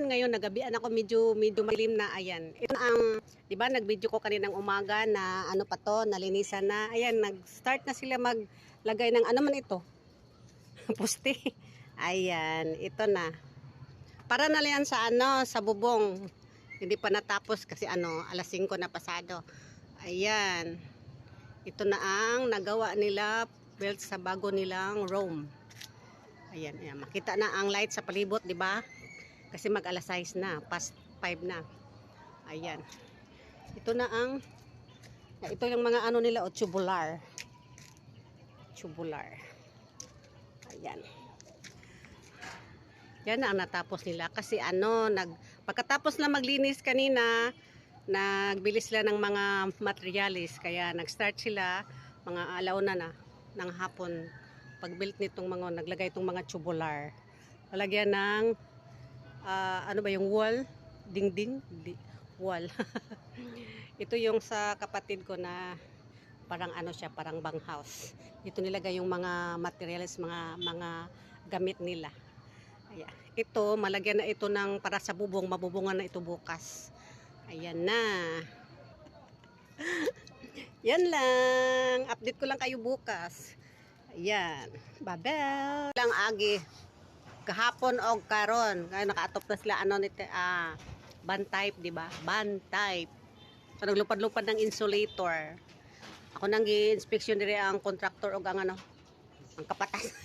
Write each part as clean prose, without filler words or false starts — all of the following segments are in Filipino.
ngayon nagabian ako medyo malilim na. Ayan. Ito na ang, 'di ba, nag-video ko kaninang umaga na ano pa to, nalinisan na. Ayan, nag-start na sila maglagay ng ano man ito. Poste. Ayan, ito na. Para na yan sa ano, sa bubong. Hindi pa natapos kasi ano, alas 5 na pasado. Ayan. Ito na ang nagawa nila built sa bago nilang room. Ayan, ayan, makita na ang light sa palibot, 'di ba? Kasi mag-alas 6 na, past 5 na. Ayan. Ito na ang ito yung mga ano nila, o tubular. Tubular. Ayan. Yan na ang natapos nila kasi ano, pagkatapos na maglinis kanina, nagbili sila ng mga materialis, kaya nag-start sila mga alauna na ng hapon pag-build nitong mga, naglagay itong mga tubular. Lalagyan ng ano ba yung wall? Dingding? Wall. Ito yung sa kapatid ko na parang ano siya, parang bang house. Ito nilagay yung mga materials, mga gamit nila. Ayan. Ito, malagyan na ito ng para sa bubong, mabubungan na ito bukas. Ayan na. Yan lang. Update ko lang kayo bukas. Ayan. Babel. Lang agi. Kahapon o karon. Kaya nakaatop na sila ano nito, band type, di ba? Band type. So naglupad-lupad ng insulator. Ako nang gi-inspection dire ang contractor o ang ano, ang kapatas.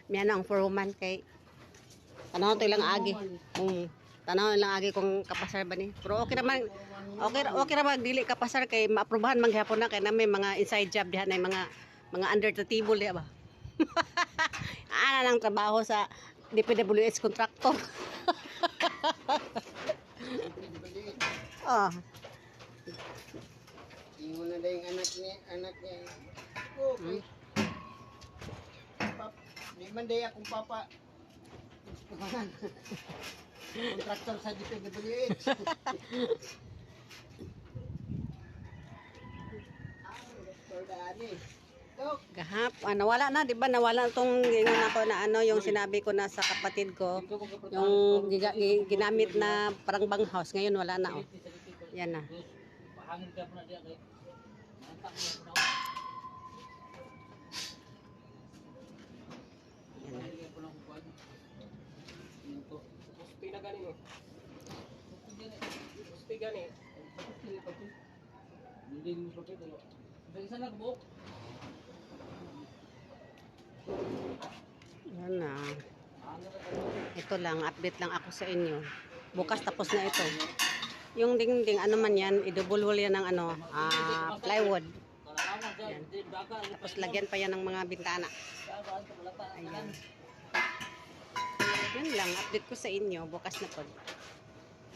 Miyan ang foreman kay tanaw to ilang agi. Tanaw ilang agi kung kapasar ba ni. Pero okay naman. Okay ra dili kapasar kay maaprubahan man gyapon na kay na may mga inside job diha na mga under the table diha ba. Ana lang trabaho sa DPWH contractor. Oh. Ingon na yung anak niya. Okay. Di man day akong papa. Kontraktor sa DPWH. Gahap, nawala na, 'di ba? Nawala tong gingon ako na ano, yung sinabi ko na sa kapatid ko, yung ginamit na parang bang house, ngayon wala na, oh. Yan na. Yan na. Ito lang, update lang ako sa inyo. Bukas tapos na ito. Yung dingding, ano man yan, idubulwal yan ng ano, plywood. Yan. Tapos lagyan pa yan ng mga bintana. Ayan. Yan lang, update ko sa inyo. Bukas na po.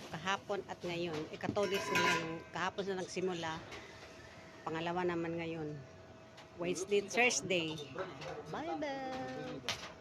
Kahapon at ngayon. Ikatolis ngayon. Kahapon na nagsimula. Pangalawa naman ngayon. Wednesday, Thursday. Bye-bye!